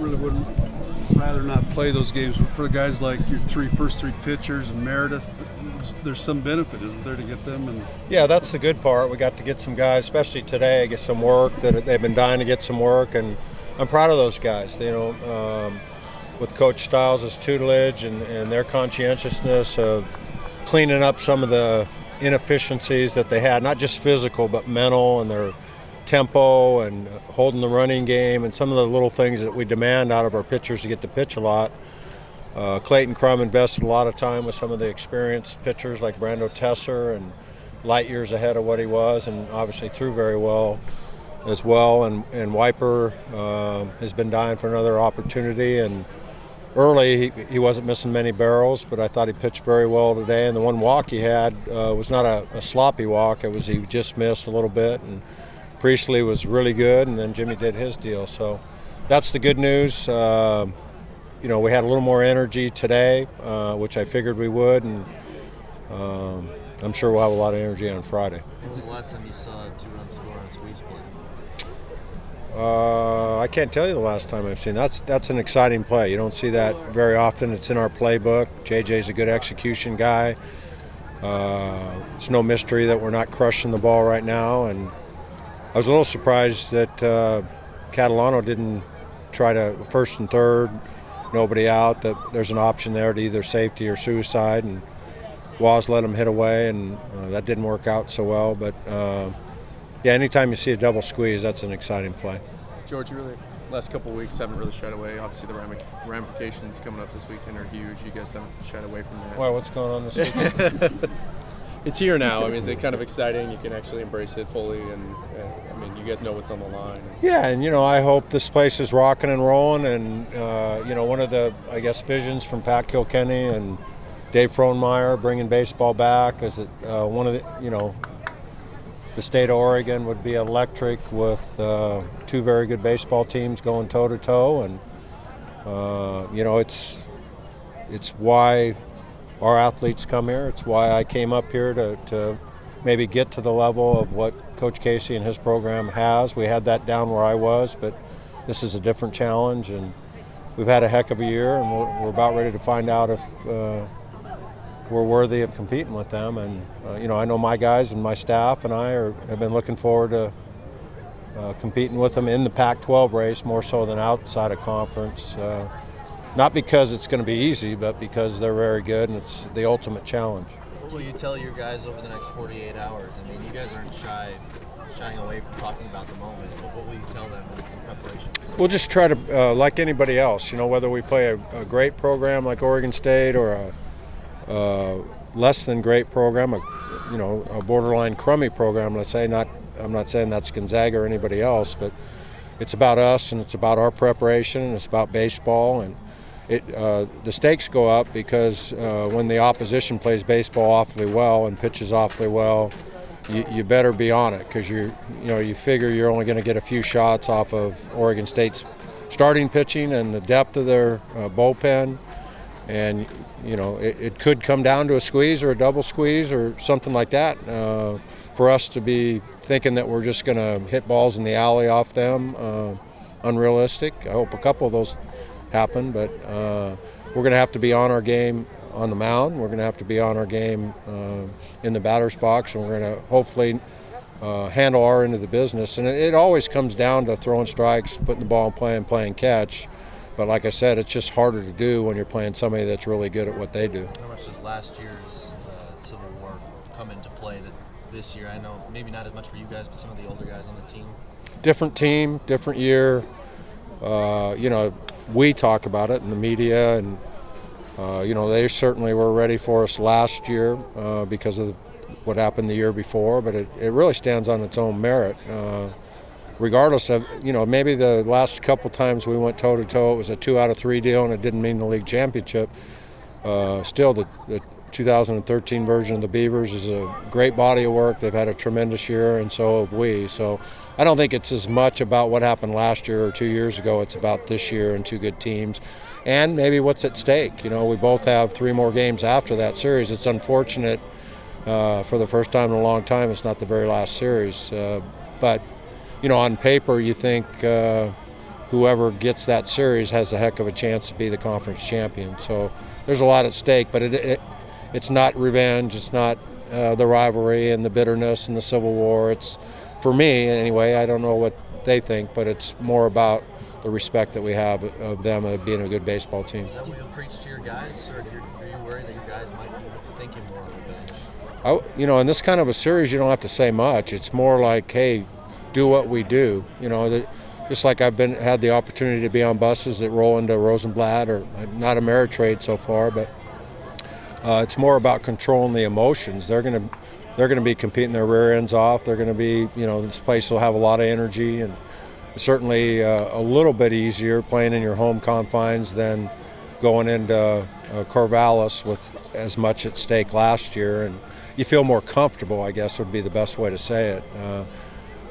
really wouldn't rather not play those games. But for guys like your first three pitchers and Meredith, there's some benefit, isn't there, to get them? And yeah, that's the good part. We got to get some guys, especially today, get some work. That they've been dying to get some work, and I'm proud of those guys. With Coach Stiles' tutelage and their conscientiousness of cleaning up some of the inefficiencies that they had, not just physical but mental, and their tempo and holding the running game and some of the little things that we demand out of our pitchers to get to pitch a lot. Clayton Crum invested a lot of time with some of the experienced pitchers like Brando Tesser, and light years ahead of what he was, and obviously threw very well as well. And Wiper has been dying for another opportunity, and early he wasn't missing many barrels, but I thought he pitched very well today. And the one walk he had was not a sloppy walk. It was he just missed a little bit, and Priestley was really good, and then Jimmy did his deal. So that's the good news. We had a little more energy today, which I figured we would, and I'm sure we'll have a lot of energy on Friday. When was the last time you saw a two-run score on squeeze play? I can't tell you the last time I've seen. That's an exciting play. You don't see that very often. It's in our playbook. JJ's a good execution guy. It's no mystery that we're not crushing the ball right now, and I was a little surprised that Catalano didn't try to first and third, nobody out, that there's an option there to either safety or suicide, and Waz let him hit away, and that didn't work out so well. But yeah, anytime you see a double squeeze, that's an exciting play. George, you really, last couple of weeks haven't really shied away. Obviously the ramifications coming up this weekend are huge. You guys haven't shied away from that. Well, what's going on this weekend? It's here now. I mean, is it kind of exciting? You can actually embrace it fully, and I mean, you guys know what's on the line. Yeah, and I hope this place is rocking and rolling, and one of the, I guess, visions from Pat Kilkenny and Dave Frohnmeyer bringing baseball back is that one of the state of Oregon would be electric with two very good baseball teams going toe to toe, and it's why our athletes come here. It's why I came up here to maybe get to the level of what Coach KEZI and his program has. We had that down where I was, but this is a different challenge, and we've had a heck of a year, and we're about ready to find out if we're worthy of competing with them. And I know my guys and my staff and I have been looking forward to competing with them in the Pac12 race more so than outside of conference. Not because it's going to be easy, but because they're very good, and it's the ultimate challenge. What will you tell your guys over the next 48 hours? I mean, you guys aren't shying away from talking about the moment, but what will you tell them in preparation? We'll just try to, like anybody else, whether we play a great program like Oregon State or a less than great program, a borderline crummy program, let's say. I'm not saying that's Gonzaga or anybody else, but it's about us, and it's about our preparation, and it's about baseball. And the stakes go up because when the opposition plays baseball awfully well and pitches awfully well, you better be on it, because you figure you're only going to get a few shots off of Oregon State's starting pitching and the depth of their bullpen. And it could come down to a squeeze or a double squeeze or something like that for us to be thinking that we're just going to hit balls in the alley off them. Unrealistic. I hope a couple of those happen, but we're going to have to be on our game on the mound. We're going to have to be on our game in the batter's box, and we're going to hopefully handle our end of the business. And it always comes down to throwing strikes, putting the ball in play, and playing catch. But like I said, it's just harder to do when you're playing somebody that's really good at what they do. How much does last year's Civil War come into play this year? I know maybe not as much for you guys, but some of the older guys on the team. Different team, different year. We talk about it in the media, and they certainly were ready for us last year because of what happened the year before, but it really stands on its own merit. Regardless of, maybe the last couple times we went toe-to-toe, it was a 2 out of 3 deal, and it didn't mean the league championship. Still, the 2013 version of the Beavers is a great body of work. They've had a tremendous year, and so have we. So I don't think it's as much about what happened last year or 2 years ago. It's about this year and two good teams, and maybe what's at stake. We both have 3 more games after that series. It's unfortunate for the first time in a long time it's not the very last series. But on paper, you think whoever gets that series has a heck of a chance to be the conference champion. So there's a lot at stake, but it's not revenge. It's not the rivalry and the bitterness and the Civil War. It's, for me anyway, I don't know what they think, but it's more about the respect that we have of them and being a good baseball team. Is that what you'll preach to your guys, or are you worried that your guys might be thinking more of revenge? You know, in this kind of a series, you don't have to say much. It's more like, hey, do what we do. You know, just like I've had the opportunity to be on buses that roll into Rosenblatt, or not Ameritrade so far, but it's more about controlling the emotions. They're going to be competing their rear ends off. They're going to be, you know, this place will have a lot of energy, and certainly a little bit easier playing in your home confines than going into Corvallis with as much at stake last year. And you feel more comfortable, I guess would be the best way to say it.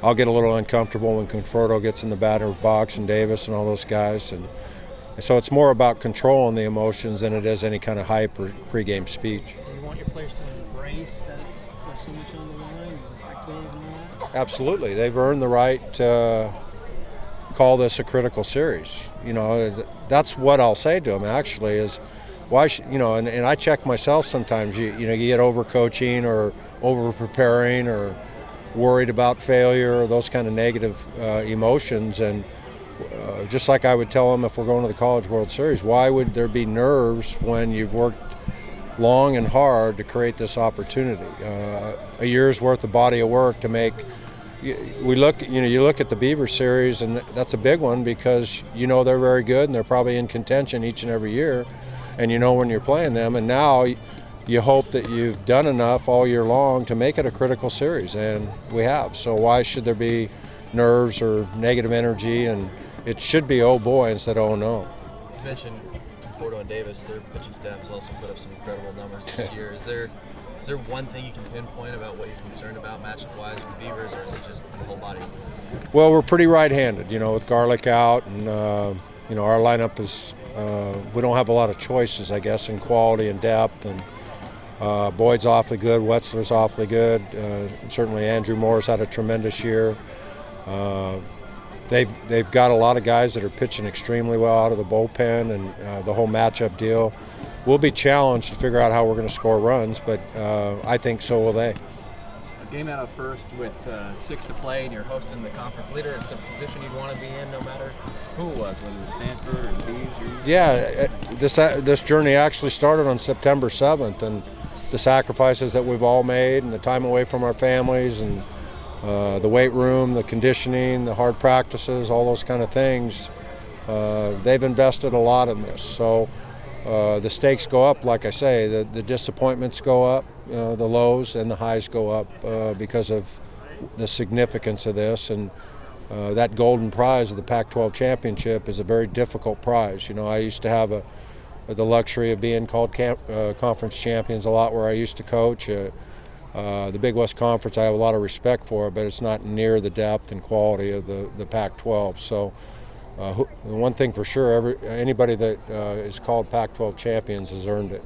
I'll get a little uncomfortable when Conforto gets in the batter's box and Davis and all those guys. And so it's more about controlling the emotions than it is any kind of hype or pregame speech. Do you want your players to embrace that there's so much on the line, Pac-12 and all that? Absolutely. They've earned the right to call this a critical series. You know, that's what I'll say to them actually is, why you know, and I check myself sometimes. You know, you get over coaching or over preparing or worried about failure or those kind of negative emotions, and just like I would tell them if we're going to the College World Series, why would there be nerves when you've worked long and hard to create this opportunity? A year's worth of body of work to make. You look at the Beavers series, and that's a big one because you know they're very good and they're probably in contention each and every year, and you know when you're playing them. And now you hope that you've done enough all year long to make it a critical series, and we have. So why should there be nerves or negative energy? And it should be oh boy instead of oh no. You mentioned Conforto and Davis. Their pitching staff has also put up some incredible numbers this year. Is there one thing you can pinpoint about what you're concerned about matchup-wise with Beavers, or is it just the whole body? Well, we're pretty right-handed, you know, with Garlick out, and you know, our lineup is we don't have a lot of choices, I guess, in quality and depth. And Boyd's awfully good, Wetzler's awfully good. Certainly, Andrew Moore's had a tremendous year. They've got a lot of guys that are pitching extremely well out of the bullpen, and the whole matchup deal. We'll be challenged to figure out how we're going to score runs, but I think so will they. A game out of first with 6 to play, and you're hosting the conference leader. It's a position you'd want to be in no matter who it was, whether it was Stanford or the Beavs. Yeah, this journey actually started on September 7th, and the sacrifices that we've all made and the time away from our families and the weight room, the conditioning, the hard practices, all those kind of things, they've invested a lot in this. So the stakes go up, like I say, the disappointments go up, the lows and the highs go up because of the significance of this. And that golden prize of the Pac12 Championship is a very difficult prize. You know, I used to have the luxury of being called conference champions a lot where I used to coach. The Big West Conference I have a lot of respect for, but it's not near the depth and quality of the Pac-12. So one thing for sure, anybody that is called Pac-12 champions has earned it.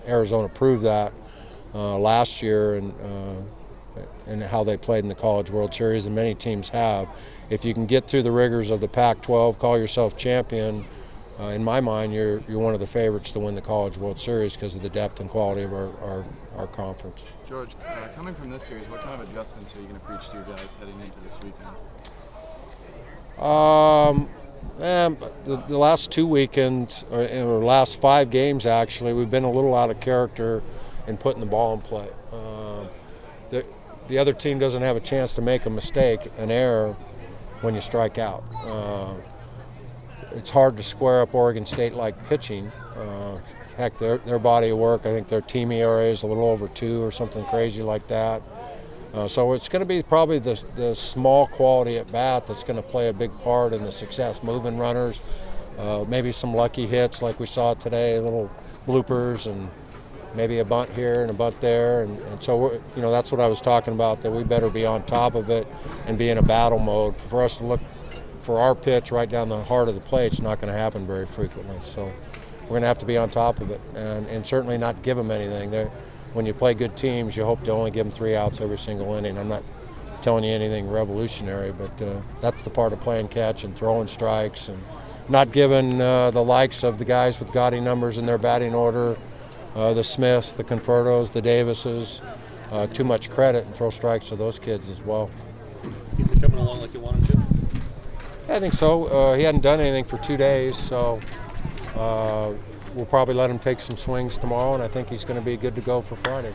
Arizona proved that last year, and how they played in the College World Series, and many teams have. If you can get through the rigors of the Pac-12, call yourself champion, in my mind, you're one of the favorites to win the College World Series because of the depth and quality of our conference. George, coming from this series, what kind of adjustments are you going to preach to your guys heading into this weekend? The last 2 weekends, or last 5 games actually, we've been a little out of character in putting the ball in play. The other team doesn't have a chance to make a mistake, an error, when you strike out. It's hard to square up Oregon State-like pitching. Heck, their body of work, I think their team ERA is a little over 2 or something crazy like that. So it's going to be probably the small quality at bat that's going to play a big part in the success. Moving runners, maybe some lucky hits like we saw today, little bloopers, and maybe a bunt here and a bunt there. And so that's what I was talking about, that we better be on top of it and be in a battle mode. For us to look for our pitch right down the heart of the plate, it's not going to happen very frequently. So we're going to have to be on top of it and certainly not give them anything. When you play good teams, you hope to only give them 3 outs every single inning. I'm not telling you anything revolutionary, but that's the part of playing catch and throwing strikes and not giving the likes of the guys with gaudy numbers in their batting order, the Smiths, the Confortos, the Davises, too much credit and throw strikes to those kids as well. You think coming along like you wanted to? I think so. He hadn't done anything for 2 days, so we'll probably let him take some swings tomorrow, and I think he's going to be good to go for Friday.